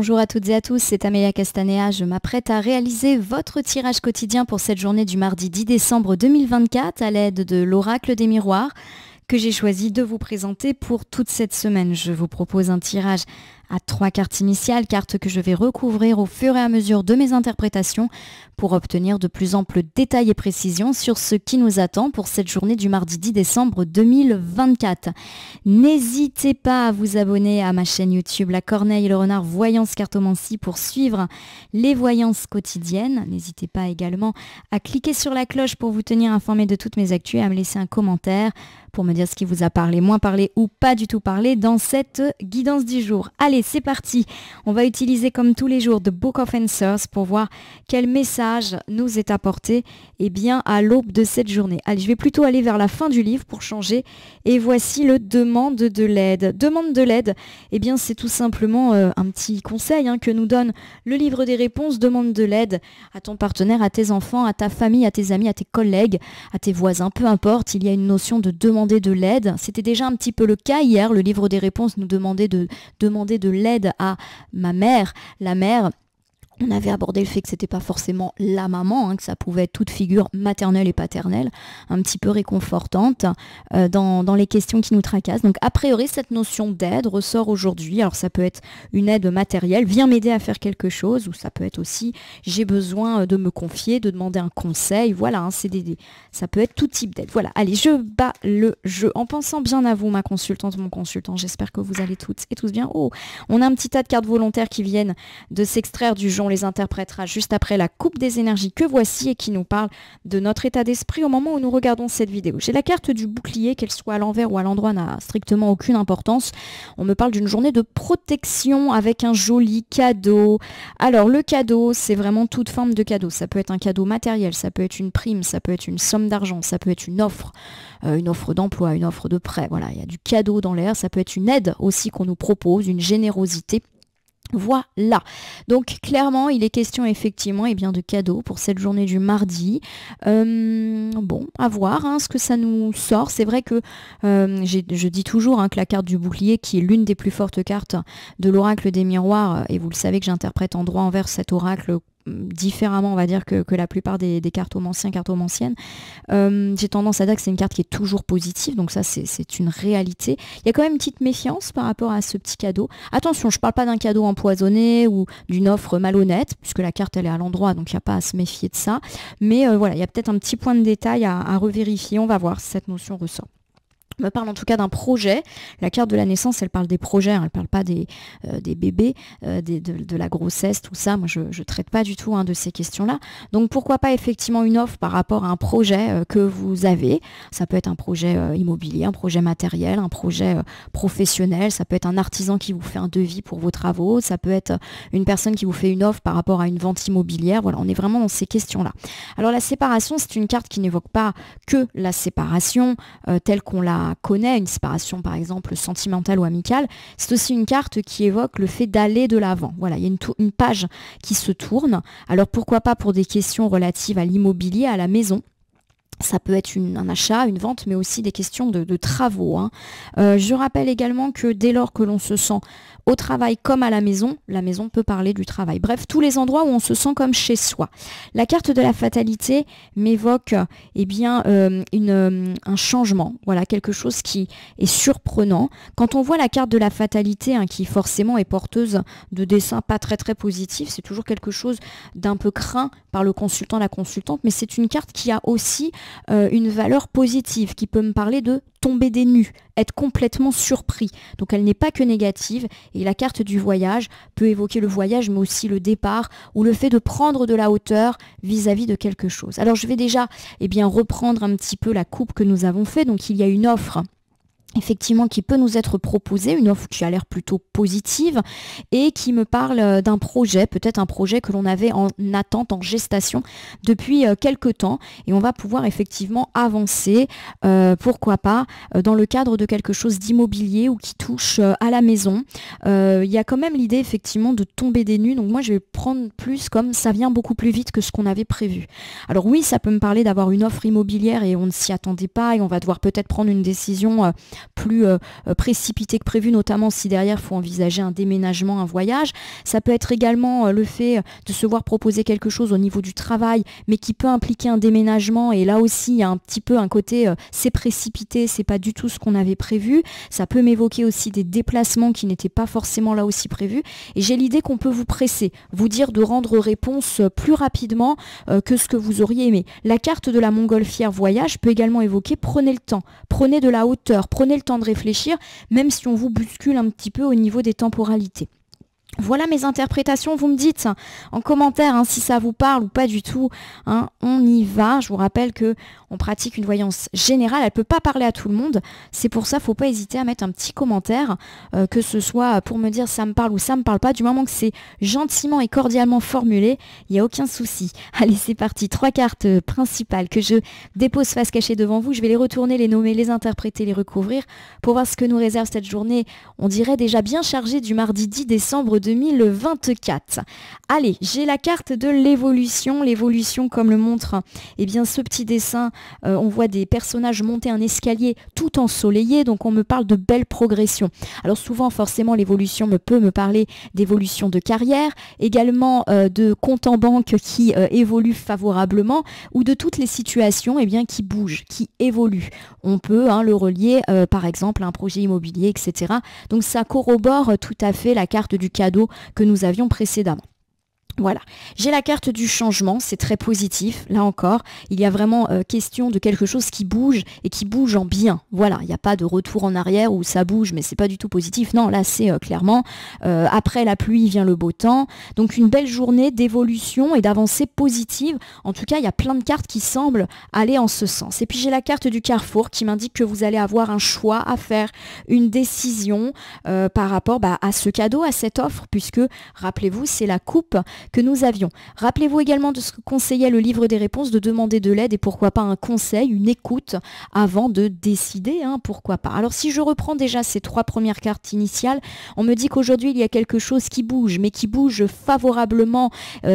bonjour à toutes et à tous, c'est Amélia Castanea. Je m'apprête à réaliser votre tirage quotidien pour cette journée du mardi 10 décembre 2024 à l'aide de l'oracle des miroirs que j'ai choisi de vous présenter pour toute cette semaine. Je vous propose un tirage à 3 cartes initiales, cartes que je vais recouvrir au fur et à mesure de mes interprétations pour obtenir de plus amples détails et précisions sur ce qui nous attend pour cette journée du mardi 10 décembre 2024. N'hésitez pas à vous abonner à ma chaîne YouTube La Corneille et le Renard Voyance Cartomancie pour suivre les voyances quotidiennes. N'hésitez pas également à cliquer sur la cloche pour vous tenir informé de toutes mes actus et à me laisser un commentaire pour me dire ce qui vous a parlé, moins parlé ou pas du tout parlé dans cette guidance du jour. Allez, c'est parti. On va utiliser comme tous les jours The Book of Answers pour voir quel message nous est apporté à l'aube de cette journée. Allez, je vais plutôt aller vers la fin du livre pour changer. Et voici le demande de l'aide. Demande de l'aide, c'est tout simplement un petit conseil que nous donne le livre des réponses. Demande de l'aide à ton partenaire, à tes enfants, à ta famille, à tes amis, à tes collègues, à tes voisins, peu importe. Il y a une notion de demander de l'aide. C'était déjà un petit peu le cas hier. Le livre des réponses nous demandait de demander de l'aide à ma mère, la mère. On avait abordé le fait que c'était pas forcément la maman, que ça pouvait être toute figure maternelle et paternelle, un petit peu réconfortante dans les questions qui nous tracassent. Donc a priori, cette notion d'aide ressort aujourd'hui. Alors ça peut être une aide matérielle, viens m'aider à faire quelque chose, ou ça peut être aussi j'ai besoin de me confier, de demander un conseil. Voilà, ça peut être tout type d'aide. Voilà, allez, je bats le jeu en pensant bien à vous, ma consultante, mon consultant. J'espère que vous allez toutes et tous bien. Oh, on a un petit tas de cartes volontaires qui viennent de s'extraire du jeu. On les interprétera juste après la coupe des énergies que voici et qui nous parle de notre état d'esprit au moment où nous regardons cette vidéo. J'ai la carte du bouclier, qu'elle soit à l'envers ou à l'endroit n'a strictement aucune importance. On me parle d'une journée de protection avec un joli cadeau. Alors le cadeau, c'est vraiment toute forme de cadeau. Ça peut être un cadeau matériel, ça peut être une prime, ça peut être une somme d'argent, ça peut être une offre d'emploi, une offre de prêt. Voilà, il y a du cadeau dans l'air. Ça peut être une aide aussi qu'on nous propose, une générosité. Voilà, donc clairement il est question effectivement de cadeaux pour cette journée du mardi. Bon, à voir ce que ça nous sort. C'est vrai que je dis toujours que la carte du bouclier, qui est l'une des plus fortes cartes de l'oracle des miroirs, et vous le savez que j'interprète en droit envers cet oracle différemment, on va dire, que la plupart des cartomanciennes. J'ai tendance à dire que c'est une carte qui est toujours positive, donc ça c'est une réalité. Il y a quand même une petite méfiance par rapport à ce petit cadeau. Attention, je ne parle pas d'un cadeau empoisonné ou d'une offre malhonnête, puisque la carte elle est à l'endroit, donc il n'y a pas à se méfier de ça. Mais voilà, il y a peut-être un petit point de détail à revérifier. On va voir si cette notion ressort. Me parle en tout cas d'un projet. La carte de la naissance, elle parle des projets, elle ne parle pas des bébés, de la grossesse, tout ça. Moi, je ne traite pas du tout de ces questions-là. Donc, pourquoi pas effectivement une offre par rapport à un projet que vous avez. Ça peut être un projet immobilier, un projet matériel, un projet professionnel. Ça peut être un artisan qui vous fait un devis pour vos travaux. Ça peut être une personne qui vous fait une offre par rapport à une vente immobilière. Voilà, on est vraiment dans ces questions-là. Alors, la séparation, c'est une carte qui n'évoque pas que la séparation telle qu'on la connaît, une séparation par exemple sentimentale ou amicale. C'est aussi une carte qui évoque le fait d'aller de l'avant. Voilà, il y a une page qui se tourne. Alors pourquoi pas pour des questions relatives à l'immobilier, à la maison. Ça peut être un achat, une vente, mais aussi des questions de travaux. Je rappelle également que dès lors que l'on se sent au travail comme à la maison peut parler du travail. Bref, tous les endroits où on se sent comme chez soi. La carte de la fatalité m'évoque un changement, voilà, quelque chose qui est surprenant. Quand on voit la carte de la fatalité, qui forcément est porteuse de dessins pas très très positifs, c'est toujours quelque chose d'un peu craint par le consultant, la consultante, mais c'est une carte qui a aussi une valeur positive, qui peut me parler de tomber des nues, être complètement surpris. Donc elle n'est pas que négative, et la carte du voyage peut évoquer le voyage, mais aussi le départ, ou le fait de prendre de la hauteur vis-à-vis de quelque chose. Alors je vais déjà reprendre un petit peu la coupe que nous avons fait. Donc il y a une offre effectivement qui peut nous être proposée, une offre qui a l'air plutôt positive et qui me parle d'un projet, peut-être un projet que l'on avait en attente, en gestation depuis quelque temps, et on va pouvoir effectivement avancer, pourquoi pas, dans le cadre de quelque chose d'immobilier ou qui touche à la maison. Il y a quand même l'idée effectivement de tomber des nues, donc moi je vais prendre plus comme ça vient beaucoup plus vite que ce qu'on avait prévu. Alors oui, ça peut me parler d'avoir une offre immobilière et on ne s'y attendait pas et on va devoir peut-être prendre une décision plus précipité que prévu, notamment si derrière il faut envisager un déménagement, un voyage. Ça peut être également le fait de se voir proposer quelque chose au niveau du travail, mais qui peut impliquer un déménagement, et là aussi il y a un petit peu un côté c'est précipité, c'est pas du tout ce qu'on avait prévu. Ça peut m'évoquer aussi des déplacements qui n'étaient pas forcément là aussi prévus, et j'ai l'idée qu'on peut vous presser, vous dire de rendre réponse plus rapidement que ce que vous auriez aimé. La carte de la montgolfière voyage peut également évoquer prenez le temps, prenez de la hauteur, prenez le temps de réfléchir, même si on vous bouscule un petit peu au niveau des temporalités. Voilà mes interprétations, vous me dites en commentaire si ça vous parle ou pas du tout. On y va. Je vous rappelle que on pratique une voyance générale, elle ne peut pas parler à tout le monde. C'est pour ça, il ne faut pas hésiter à mettre un petit commentaire, que ce soit pour me dire ça me parle ou ça me parle pas. Du moment que c'est gentiment et cordialement formulé, il n'y a aucun souci. Allez, c'est parti. 3 cartes principales que je dépose face cachée devant vous. Je vais les retourner, les nommer, les interpréter, les recouvrir pour voir ce que nous réserve cette journée. On dirait déjà bien chargée du mardi 10 décembre 2024. Allez, j'ai la carte de l'évolution. L'évolution, comme le montre ce petit dessin, on voit des personnages monter un escalier tout ensoleillé, donc on me parle de belle progression. Alors souvent, forcément, l'évolution peut me parler d'évolution de carrière, également de compte en banque qui évolue favorablement, ou de toutes les situations qui bougent, qui évoluent. On peut le relier par exemple à un projet immobilier, etc. Donc ça corrobore tout à fait la carte du cadeau que nous avions précédemment. Voilà, j'ai la carte du changement, c'est très positif, là encore, il y a vraiment question de quelque chose qui bouge et qui bouge en bien. Voilà, il n'y a pas de retour en arrière où ça bouge mais c'est pas du tout positif, non, là c'est clairement, après la pluie vient le beau temps, donc une belle journée d'évolution et d'avancée positive. En tout cas, il y a plein de cartes qui semblent aller en ce sens. Et puis j'ai la carte du carrefour qui m'indique que vous allez avoir un choix à faire, une décision par rapport à ce cadeau, à cette offre, puisque, rappelez-vous, c'est la coupe que nous avions. Rappelez-vous également de ce que conseillait le livre des réponses, de demander de l'aide et pourquoi pas un conseil, une écoute avant de décider, pourquoi pas. Alors si je reprends déjà ces 3 premières cartes initiales, on me dit qu'aujourd'hui il y a quelque chose qui bouge, mais qui bouge favorablement,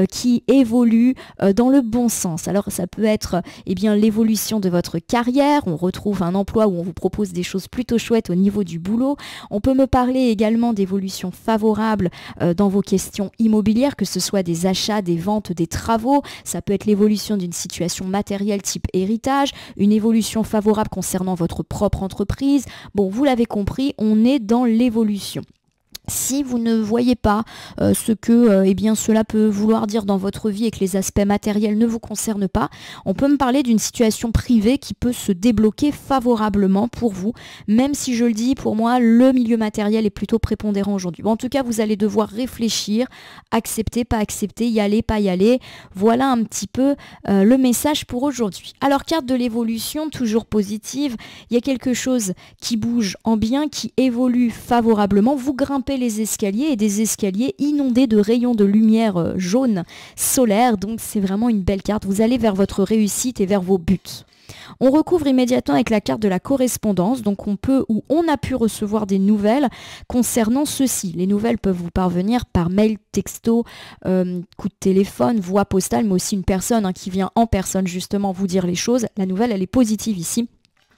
qui évolue dans le bon sens. Alors ça peut être l'évolution de votre carrière, on retrouve un emploi où on vous propose des choses plutôt chouettes au niveau du boulot. On peut me parler également d'évolution favorable dans vos questions immobilières, que ce soit des achats, des ventes, des travaux. Ça peut être l'évolution d'une situation matérielle type héritage, une évolution favorable concernant votre propre entreprise. Bon, vous l'avez compris, on est dans l'évolution. Si vous ne voyez pas ce que cela peut vouloir dire dans votre vie et que les aspects matériels ne vous concernent pas, on peut me parler d'une situation privée qui peut se débloquer favorablement pour vous, même si je le dis, pour moi, le milieu matériel est plutôt prépondérant aujourd'hui. Bon, en tout cas, vous allez devoir réfléchir, accepter, pas accepter, y aller, pas y aller. Voilà un petit peu le message pour aujourd'hui. Alors, carte de l'évolution, toujours positive, il y a quelque chose qui bouge en bien, qui évolue favorablement. Vous grimpez les escaliers et des escaliers inondés de rayons de lumière jaune solaire, donc c'est vraiment une belle carte. Vous allez vers votre réussite et vers vos buts. On recouvre immédiatement avec la carte de la correspondance, donc on peut ou on a pu recevoir des nouvelles concernant ceci. Les nouvelles peuvent vous parvenir par mail, texto, coup de téléphone, voix postale, mais aussi une personne qui vient en personne justement vous dire les choses. La nouvelle, elle est positive ici.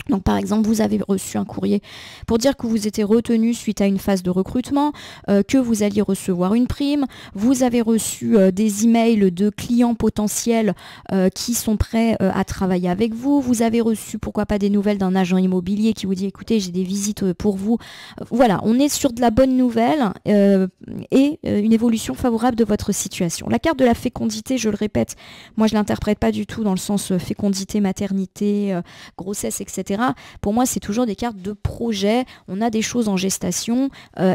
Donc par exemple, vous avez reçu un courrier pour dire que vous étiez retenu suite à une phase de recrutement, que vous alliez recevoir une prime, vous avez reçu des emails de clients potentiels qui sont prêts à travailler avec vous, vous avez reçu pourquoi pas des nouvelles d'un agent immobilier qui vous dit écoutez, j'ai des visites pour vous. Voilà, on est sur de la bonne nouvelle et une évolution favorable de votre situation. La carte de la fécondité, je le répète, moi je ne l'interprète pas du tout dans le sens fécondité, maternité, grossesse, etc. Pour moi, c'est toujours des cartes de projet. On a des choses en gestation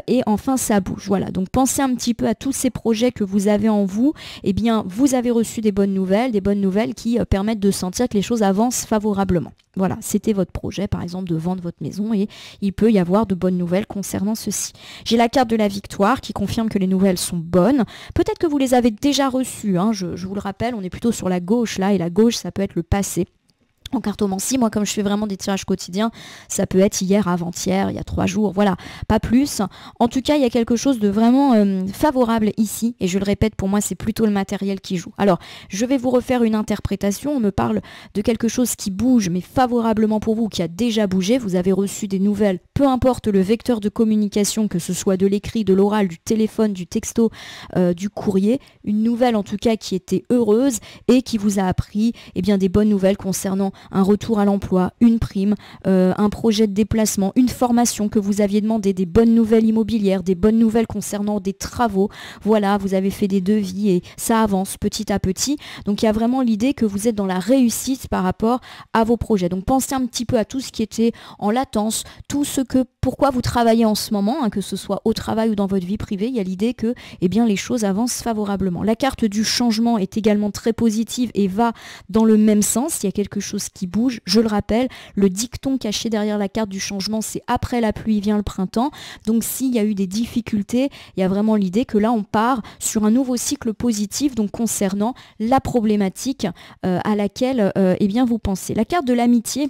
et enfin, ça bouge. Voilà. Donc, pensez un petit peu à tous ces projets que vous avez en vous. Eh bien, vous avez reçu des bonnes nouvelles qui permettent de sentir que les choses avancent favorablement. Voilà, c'était votre projet, par exemple, de vendre votre maison et il peut y avoir de bonnes nouvelles concernant ceci. J'ai la carte de la victoire qui confirme que les nouvelles sont bonnes. Peut-être que vous les avez déjà reçues. Je vous le rappelle, on est plutôt sur la gauche là et la gauche, ça peut être le passé. En cartomancie, moi comme je fais vraiment des tirages quotidiens, ça peut être hier, avant-hier, il y a 3 jours, voilà, pas plus. En tout cas, il y a quelque chose de vraiment favorable ici, et je le répète, pour moi c'est plutôt le matériel qui joue. Alors, je vais vous refaire une interprétation, on me parle de quelque chose qui bouge, mais favorablement pour vous, qui a déjà bougé, vous avez reçu des nouvelles, peu importe le vecteur de communication, que ce soit de l'écrit, de l'oral, du téléphone, du texto, du courrier, une nouvelle en tout cas qui était heureuse et qui vous a appris bien, des bonnes nouvelles concernant un retour à l'emploi, une prime, un projet de déplacement, une formation que vous aviez demandé, des bonnes nouvelles immobilières, des bonnes nouvelles concernant des travaux. Voilà, vous avez fait des devis et ça avance petit à petit. Donc il y a vraiment l'idée que vous êtes dans la réussite par rapport à vos projets. Donc pensez un petit peu à tout ce qui était en latence, tout ce que, pourquoi vous travaillez en ce moment, que ce soit au travail ou dans votre vie privée. Il y a l'idée que les choses avancent favorablement. La carte du changement est également très positive et va dans le même sens. Il y a quelque chose qui bouge. Je le rappelle, le dicton caché derrière la carte du changement, c'est après la pluie vient le printemps. Donc s'il y a eu des difficultés, il y a vraiment l'idée que là on part sur un nouveau cycle positif, donc concernant la problématique à laquelle vous pensez. La carte de l'amitié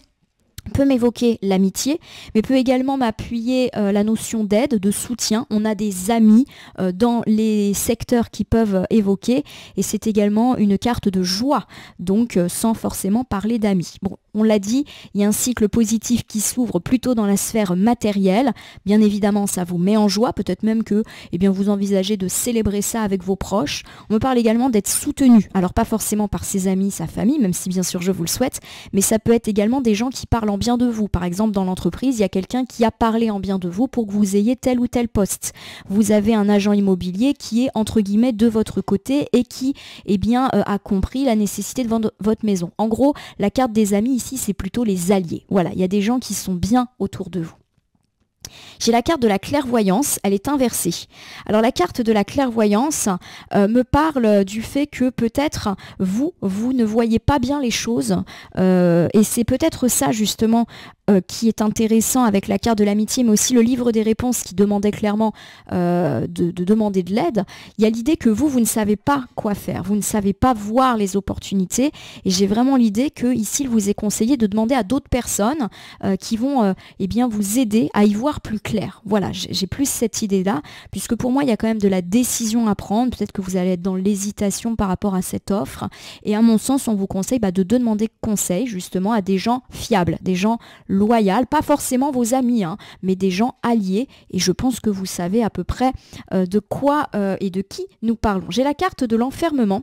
peut m'évoquer l'amitié, mais peut également m'appuyer la notion d'aide, de soutien. On a des amis dans les secteurs qui peuvent évoquer, et c'est également une carte de joie, donc sans forcément parler d'amis. Bon, on l'a dit, il y a un cycle positif qui s'ouvre plutôt dans la sphère matérielle. Bien évidemment, ça vous met en joie, peut-être même que vous envisagez de célébrer ça avec vos proches. On me parle également d'être soutenu, alors pas forcément par ses amis, sa famille, même si bien sûr je vous le souhaite, mais ça peut être également des gens qui parlent en bien de vous. Par exemple, dans l'entreprise, il y a quelqu'un qui a parlé en bien de vous pour que vous ayez tel ou tel poste. Vous avez un agent immobilier qui est entre guillemets de votre côté et qui a compris la nécessité de vendre votre maison. En gros, la carte des amis ici, c'est plutôt les alliés. Voilà, il y a des gens qui sont bien autour de vous. J'ai la carte de la clairvoyance, elle est inversée. Alors la carte de la clairvoyance me parle du fait que peut-être vous ne voyez pas bien les choses et c'est peut-être ça justement qui est intéressant avec la carte de l'amitié, mais aussi le livre des réponses qui demandait clairement de demander de l'aide. Il y a l'idée que vous ne savez pas quoi faire, vous ne savez pas voir les opportunités, et j'ai vraiment l'idée que ici il vous est conseillé de demander à d'autres personnes qui vont vous aider à y voir plus clair. Voilà, j'ai plus cette idée-là, puisque pour moi il y a quand même de la décision à prendre. Peut-être que vous allez être dans l'hésitation par rapport à cette offre, et à mon sens on vous conseille de demander conseil justement à des gens fiables, des gens loyal, pas forcément vos amis, mais des gens alliés, et je pense que vous savez à peu près de quoi et de qui nous parlons. J'ai la carte de l'enfermement.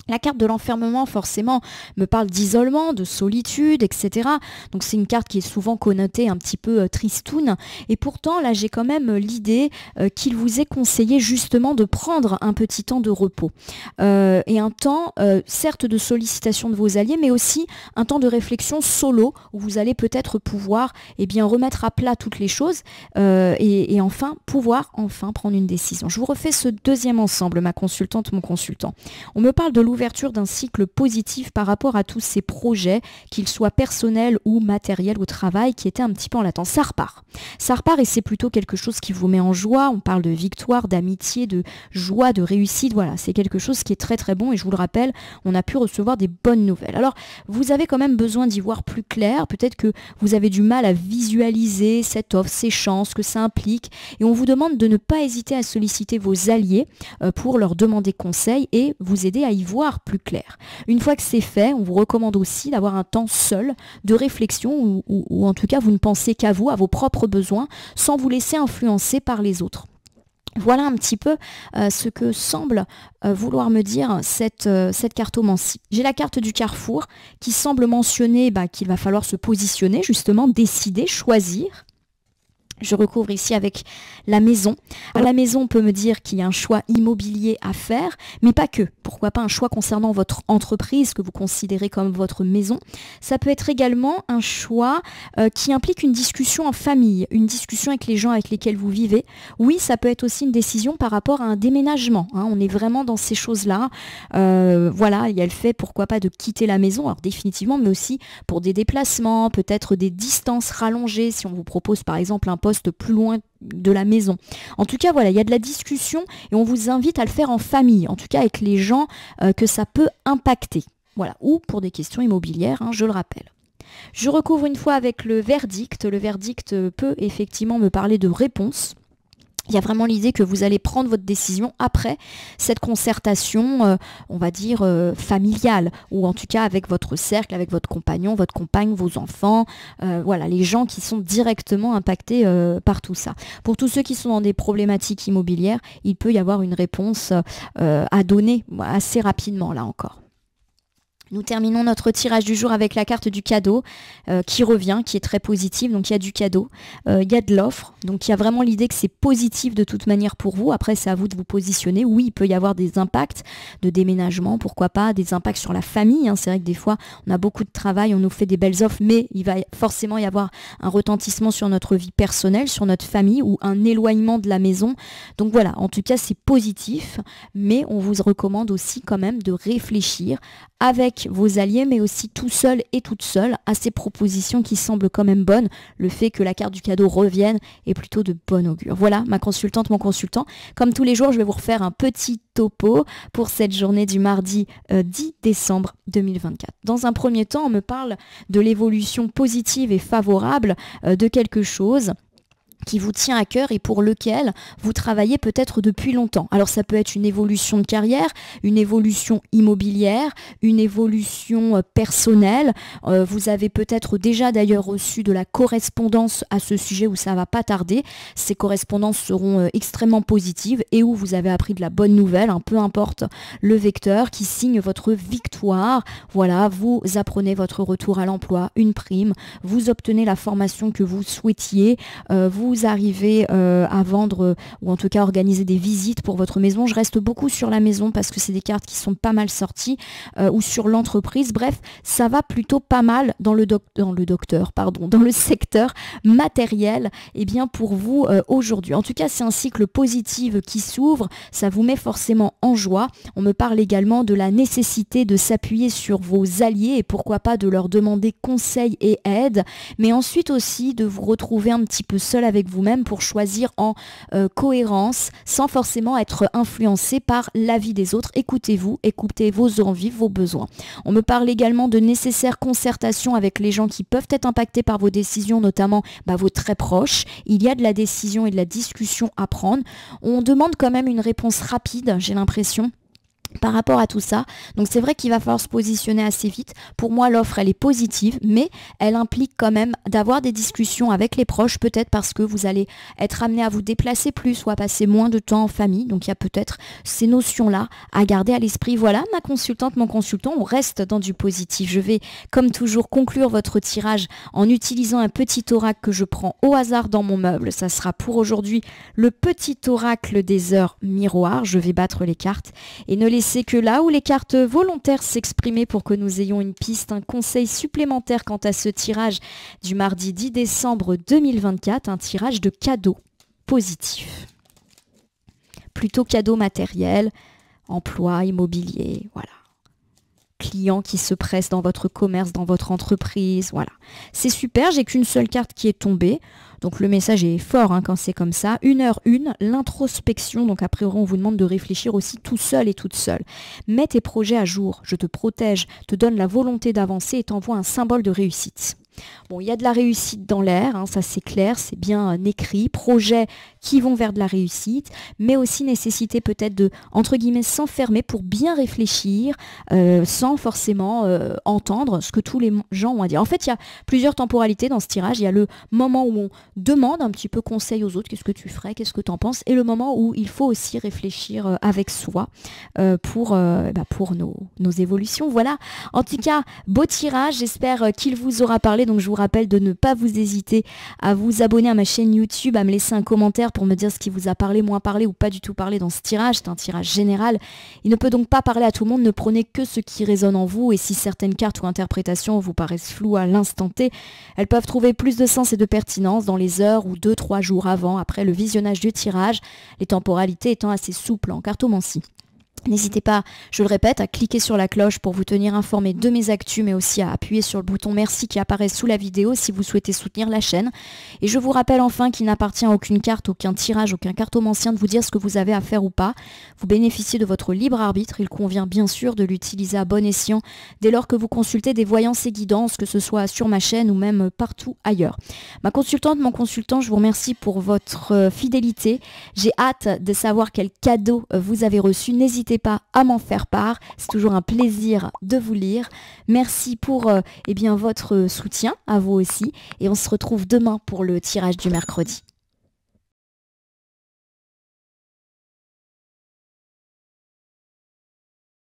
La carte de l'enfermement, forcément, me parle d'isolement, de solitude, etc. Donc c'est une carte qui est souvent connotée un petit peu tristoune. Et pourtant, là, j'ai quand même l'idée qu'il vous est conseillé justement de prendre un petit temps de repos. Et un temps, certes, de sollicitation de vos alliés, mais aussi un temps de réflexion solo, où vous allez peut-être pouvoir remettre à plat toutes les choses et enfin pouvoir prendre une décision. Je vous refais ce deuxième ensemble, ma consultante, mon consultant. On me parle de l'ouverture d'un cycle positif par rapport à tous ces projets, qu'ils soient personnels ou matériels au travail, qui étaient un petit peu en latence. Ça repart. Ça repart et c'est plutôt quelque chose qui vous met en joie. On parle de victoire, d'amitié, de joie, de réussite. Voilà, c'est quelque chose qui est très très bon et je vous le rappelle, on a pu recevoir des bonnes nouvelles. Alors, vous avez quand même besoin d'y voir plus clair. Peut-être que vous avez du mal à visualiser cette offre, ces chances que ça implique, et on vous demande de ne pas hésiter à solliciter vos alliés pour leur demander conseil et vous aider à y voir plus clair. Une fois que c'est fait, on vous recommande aussi d'avoir un temps seul de réflexion ou en tout cas vous ne pensez qu'à vous, à vos propres besoins, sans vous laisser influencer par les autres. Voilà un petit peu ce que semble vouloir me dire cette cartomancie. J'ai la carte du carrefour qui semble mentionner qu'il va falloir se positionner, justement, décider, choisir. Je recouvre ici avec la maison. Alors, la maison peut me dire qu'il y a un choix immobilier à faire, mais pas que. Pourquoi pas un choix concernant votre entreprise que vous considérez comme votre maison. Ça peut être également un choix qui implique une discussion en famille, une discussion avec les gens avec lesquels vous vivez. Oui, ça peut être aussi une décision par rapport à un déménagement. On est vraiment dans ces choses-là. Voilà, il y a le fait, pourquoi pas, de quitter la maison, alors définitivement, mais aussi pour des déplacements, peut-être des distances rallongées, si on vous propose par exemple un poste plus loin de la maison. En tout cas, voilà, il y a de la discussion et on vous invite à le faire en famille, en tout cas avec les gens que ça peut impacter. Voilà, ou pour des questions immobilières, je le rappelle. Je recouvre une fois avec le verdict. Le verdict peut effectivement me parler de réponse. Il y a vraiment l'idée que vous allez prendre votre décision après cette concertation, on va dire, familiale, ou en tout cas avec votre cercle, avec votre compagnon, votre compagne, vos enfants, voilà, les gens qui sont directement impactés par tout ça. Pour tous ceux qui sont dans des problématiques immobilières, il peut y avoir une réponse à donner assez rapidement, là encore. Nous terminons notre tirage du jour avec la carte du cadeau qui revient, qui est très positive. Donc il y a du cadeau, il y a de l'offre. Donc il y a vraiment l'idée que c'est positif de toute manière pour vous. Après, c'est à vous de vous positionner. Oui, il peut y avoir des impacts de déménagement, pourquoi pas, des impacts sur la famille. Hein. C'est vrai que des fois, on a beaucoup de travail, on nous fait des belles offres, mais il va forcément y avoir un retentissement sur notre vie personnelle, sur notre famille ou un éloignement de la maison. Donc voilà, en tout cas, c'est positif, mais on vous recommande aussi quand même de réfléchir avec vos alliés, mais aussi tout seul et toute seule à ces propositions qui semblent quand même bonnes. Le fait que la carte du cadeau revienne est plutôt de bon augure. Voilà, ma consultante, mon consultant. Comme tous les jours, je vais vous refaire un petit topo pour cette journée du mardi 10 décembre 2024. Dans un premier temps, on me parle de l'évolution positive et favorable de quelque chose qui vous tient à cœur et pour lequel vous travaillez peut-être depuis longtemps. Alors ça peut être une évolution de carrière, une évolution immobilière, une évolution personnelle. Vous avez peut-être déjà d'ailleurs reçu de la correspondance à ce sujet où ça va pas tarder. Ces correspondances seront extrêmement positives et où vous avez appris de la bonne nouvelle, hein, peu importe le vecteur qui signe votre victoire. Voilà, vous apprenez votre retour à l'emploi, une prime, vous obtenez la formation que vous souhaitiez, vous arrivez à vendre ou en tout cas organiser des visites pour votre maison. Je reste beaucoup sur la maison parce que c'est des cartes qui sont pas mal sorties ou sur l'entreprise. Bref, ça va plutôt pas mal dans le secteur matériel bien pour vous aujourd'hui. En tout cas, c'est un cycle positif qui s'ouvre. Ça vous met forcément en joie. On me parle également de la nécessité de s'appuyer sur vos alliés et pourquoi pas de leur demander conseil et aide, mais ensuite aussi de vous retrouver un petit peu seul avec vous-même pour choisir en cohérence sans forcément être influencé par l'avis des autres. Écoutez-vous, écoutez vos envies, vos besoins. On me parle également de nécessaires concertations avec les gens qui peuvent être impactés par vos décisions, notamment vos très proches. Il y a de la décision et de la discussion à prendre. On demande quand même une réponse rapide, j'ai l'impression, par rapport à tout ça. Donc c'est vrai qu'il va falloir se positionner assez vite. Pour moi, l'offre, elle est positive, mais elle implique quand même d'avoir des discussions avec les proches, peut-être parce que vous allez être amené à vous déplacer plus ou à passer moins de temps en famille. Donc il y a peut-être ces notions-là à garder à l'esprit. Voilà, ma consultante, mon consultant, on reste dans du positif. Je vais, comme toujours, conclure votre tirage en utilisant un petit oracle que je prends au hasard dans mon meuble. Ça sera pour aujourd'hui le petit oracle des heures miroirs. Je vais battre les cartes et ne laisser que là où les cartes volontaires s'exprimer pour que nous ayons une piste, un conseil supplémentaire quant à ce tirage du mardi 10 décembre 2024, un tirage de cadeau positif. Plutôt cadeau matériel, emploi, immobilier, voilà. Clients qui se pressent dans votre commerce, dans votre entreprise, voilà. C'est super, j'ai qu'une seule carte qui est tombée. Donc le message est fort quand c'est comme ça. 1h1, l'introspection. Donc après, on vous demande de réfléchir aussi tout seul et toute seule. Mets tes projets à jour. Je te protège, te donne la volonté d'avancer et t'envoie un symbole de réussite. Bon, il y a de la réussite dans l'air, ça c'est clair, c'est bien écrit. Projets qui vont vers de la réussite, mais aussi nécessité peut-être de, entre guillemets, s'enfermer pour bien réfléchir, sans forcément entendre ce que tous les gens ont à dire. En fait, il y a plusieurs temporalités dans ce tirage. Il y a le moment où on demande un petit peu conseil aux autres, qu'est-ce que tu ferais, qu'est-ce que tu en penses, et le moment où il faut aussi réfléchir avec soi pour nos évolutions. Voilà, en tout cas, beau tirage, j'espère qu'il vous aura parlé. Donc je vous rappelle de ne pas vous hésiter à vous abonner à ma chaîne YouTube, à me laisser un commentaire pour me dire ce qui vous a parlé, moins parlé ou pas du tout parlé dans ce tirage. C'est un tirage général. Il ne peut donc pas parler à tout le monde. Ne prenez que ce qui résonne en vous. Et si certaines cartes ou interprétations vous paraissent floues à l'instant T, elles peuvent trouver plus de sens et de pertinence dans les heures ou 2-3 jours après le visionnage du tirage, les temporalités étant assez souples en cartomancie. N'hésitez pas, je le répète, à cliquer sur la cloche pour vous tenir informé de mes actus, mais aussi à appuyer sur le bouton merci qui apparaît sous la vidéo si vous souhaitez soutenir la chaîne. Et je vous rappelle enfin qu'il n'appartient à aucune carte, aucun tirage, aucun cartomancien de vous dire ce que vous avez à faire ou pas. Vous bénéficiez de votre libre arbitre. Il convient bien sûr de l'utiliser à bon escient dès lors que vous consultez des voyances et guidances, que ce soit sur ma chaîne ou même partout ailleurs. Ma consultante, mon consultant, je vous remercie pour votre fidélité. J'ai hâte de savoir quel cadeau vous avez reçu. N'hésitez pas à m'en faire part, c'est toujours un plaisir de vous lire. Merci pour votre soutien, à vous aussi, et on se retrouve demain pour le tirage du mercredi.